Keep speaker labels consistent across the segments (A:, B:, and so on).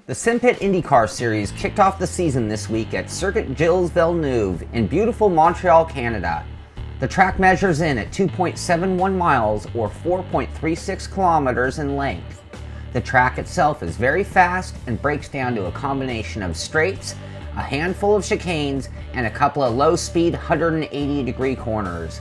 A: The Simpit Indycar series kicked off the season this week at Circuit Gilles Villeneuve in beautiful Montreal, Canada. The track measures in at 2.71 miles or 4.36 kilometers in length. The track itself is very fast and breaks down to a combination of straights, a handful of chicanes, and a couple of low-speed 180-degree corners.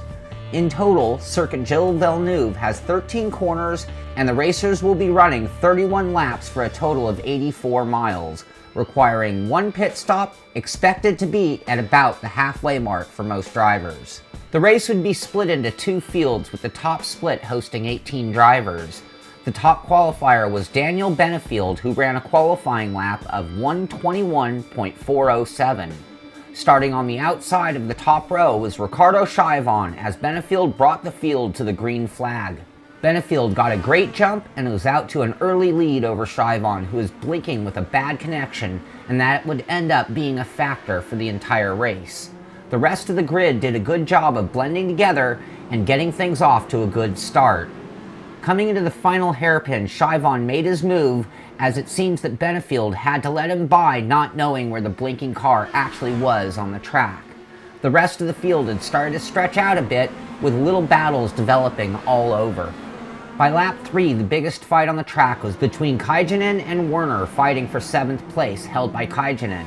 A: In total, Circuit Gilles Villeneuve has 13 corners, and the racers will be running 31 laps for a total of 84 miles, requiring one pit stop, expected to be at about the halfway mark for most drivers. The race would be split into two fields, with the top split hosting 18 drivers. The top qualifier was Daniel Benefield, who ran a qualifying lap of 1:21.407. Starting on the outside of the top row was Ricardo Chaivon, as Benefield brought the field to the green flag. Benefield got a great jump and was out to an early lead over Chaivon, who was blinking with a bad connection, and that would end up being a factor for the entire race. The rest of the grid did a good job of blending together and getting things off to a good start. Coming into the final hairpin, Chaivon made his move, as it seems that Benefield had to let him by, not knowing where the blinking car actually was on the track. The rest of the field had started to stretch out a bit, with little battles developing all over. By lap 3, the biggest fight on the track was between Kaijinen and Werner, fighting for 7th place, held by Kaijinen.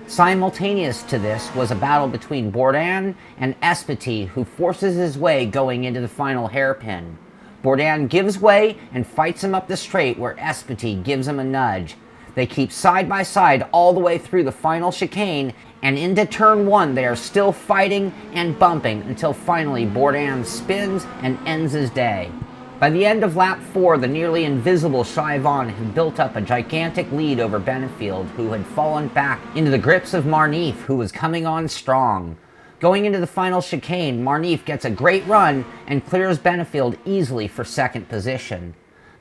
A: Simultaneous to this was a battle between Bourdin and Espiti, who forces his way going into the final hairpin. Bourdin gives way and fights him up the straight, where Espiti gives him a nudge. They keep side by side all the way through the final chicane, and into turn 1 they are still fighting and bumping until finally Bourdin spins and ends his day. By the end of lap 4, the nearly invisible Chaivon had built up a gigantic lead over Benefield, who had fallen back into the grips of Marnif, who was coming on strong. Going into the final chicane, Marnif gets a great run and clears Benefield easily for 2nd position.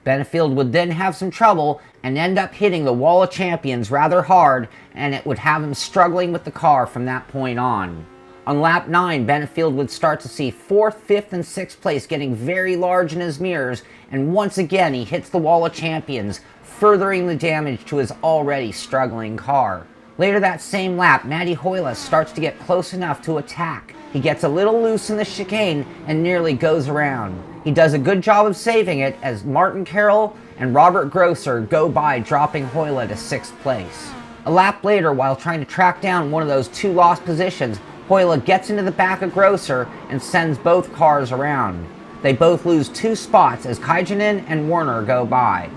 A: Benefield would then have some trouble and end up hitting the wall of champions rather hard, and it would have him struggling with the car from that point on. On lap 9, Benefield would start to see 4th, 5th, and 6th place getting very large in his mirrors, and once again he hits the wall of champions, furthering the damage to his already struggling car. Later that same lap, Matti Hoila starts to get close enough to attack. He gets a little loose in the chicane and nearly goes around. He does a good job of saving it, as Martin Carroll and Robert Grosser go by, dropping Hoila to 6th place. A lap later, while trying to track down one of those two lost positions, Hoila gets into the back of Grosser and sends both cars around. They both lose 2 spots as Kaijinen and Werner go by.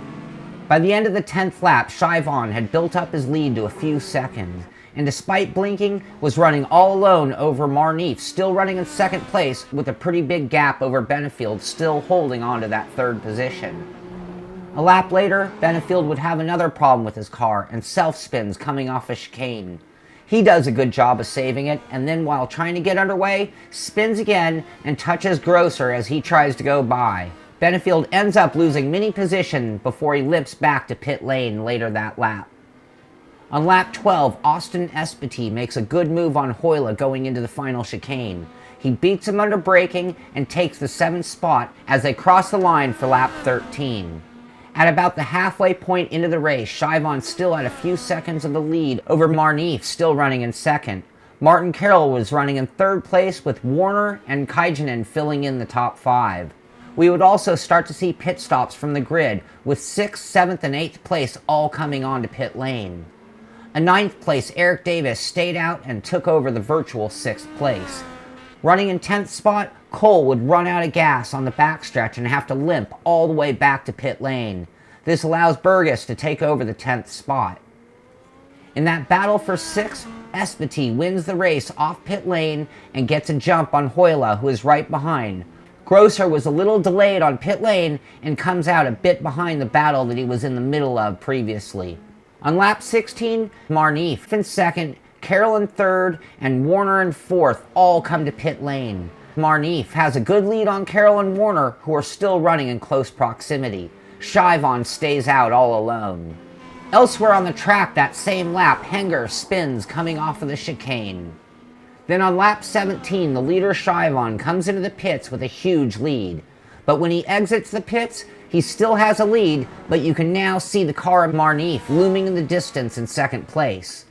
A: By the end of the 10th lap, Chaivon had built up his lead to a few seconds, and despite blinking, was running all alone over Marnif, still running in 2nd place with a pretty big gap over Benefield, still holding on to that 3rd position. A lap later, Benefield would have another problem with his car and self-spins coming off a chicane. He does a good job of saving it, and then while trying to get underway, spins again and touches Grosser as he tries to go by. Benefield ends up losing many position before he limps back to pit lane later that lap. On lap 12, Austin Espiti makes a good move on Hoila going into the final chicane. He beats him under braking and takes the 7th spot as they cross the line for lap 13. At about the halfway point into the race, Chaivon still had a few seconds of the lead over Marnif, still running in 2nd. Martin Carroll was running in 3rd place, with Werner and Kaijinen filling in the top 5. We would also start to see pit stops from the grid, with 6th, 7th, and 8th place all coming onto pit lane. A 9th place, Eric Davis stayed out and took over the virtual 6th place. Running in 10th spot, Cole would run out of gas on the backstretch and have to limp all the way back to pit lane. This allows Burgess to take over the 10th spot. In that battle for 6th, Espiti wins the race off pit lane and gets a jump on Hoila, who is right behind. Grosser was a little delayed on pit lane and comes out a bit behind the battle that he was in the middle of previously. On lap 16, Marnif in 2nd, Carroll in 3rd, and Werner in 4th all come to pit lane. Marnif has a good lead on Carroll and Werner, who are still running in close proximity. Chaivon stays out all alone. Elsewhere on the track that same lap, Henger spins coming off of the chicane. Then on lap 17, the leader Chaivon comes into the pits with a huge lead. But when he exits the pits, He still has a lead, but you can now see the car of Marneef looming in the distance in second place.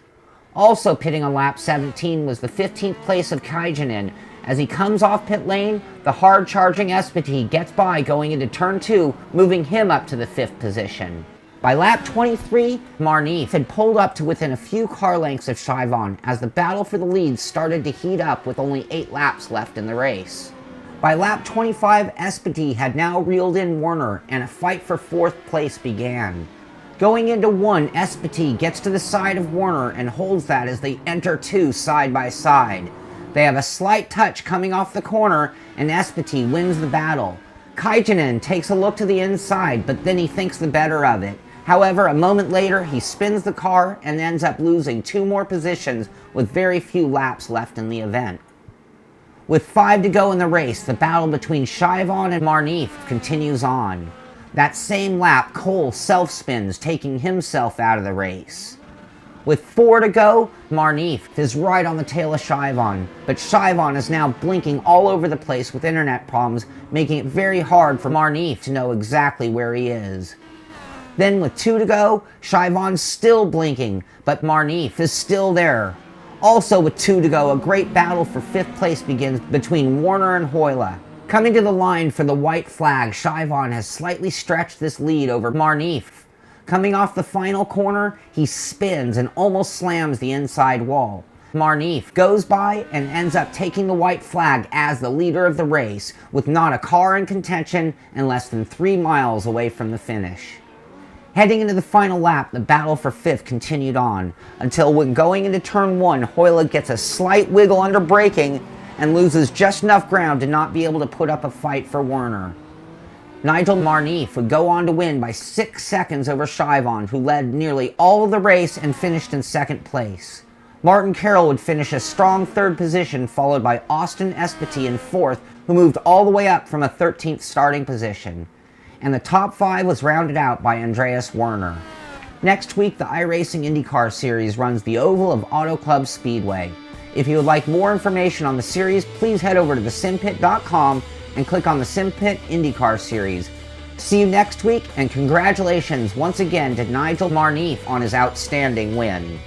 A: Also pitting on lap 17 was the 15th place of Kajanen. As he comes off pit lane, the hard-charging Espity gets by going into turn 2, moving him up to the 5th position. By lap 23, Marneef had pulled up to within a few car lengths of Chivon as the battle for the lead started to heat up with only 8 laps left in the race. By lap 25, Espity had now reeled in Warner, and a fight for 4th place began. Going into 1, Espity gets to the side of Warner and holds that as they enter 2 side by side. They have a slight touch coming off the corner, and Espity wins the battle. Kajanen takes a look to the inside, but then he thinks the better of it. However, a moment later, he spins the car and ends up losing 2 more positions with very few laps left in the event. With 5 to go in the race, the battle between Chivon and Marneef continues on. That same lap, Cole self-spins, taking himself out of the race. With 4 to go, Marneef is right on the tail of Chivon, but Chivon is now blinking all over the place with internet problems, making it very hard for Marneef to know exactly where he is. Then with 2 to go, Chivon's still blinking, but Marneef is still there. Also with 2 to go, a great battle for 5th place begins between Warner and Hoyle. Coming to the line for the white flag, Chivon has slightly stretched this lead over Marneef. Coming off the final corner, he spins and almost slams the inside wall. Marneef goes by and ends up taking the white flag as the leader of the race, with not a car in contention and less than 3 miles away from the finish. Heading into the final lap, the battle for 5th continued on, until when going into turn 1, Hoyle gets a slight wiggle under braking and loses just enough ground to not be able to put up a fight for Warner. Nigel Marneef would go on to win by 6 seconds over Chivon, who led nearly all of the race and finished in 2nd place. Martin Carroll would finish a strong 3rd position, followed by Austin Espity in 4th, who moved all the way up from a 13th starting position. And the top 5 was rounded out by Andreas Werner. Next week, the iRacing IndyCar Series runs the oval of Auto Club Speedway. If you would like more information on the series, please head over to thesimpit.com and click on the Simpit Indycar Series. See you next week, and congratulations once again to Nigel Marneef on his outstanding win.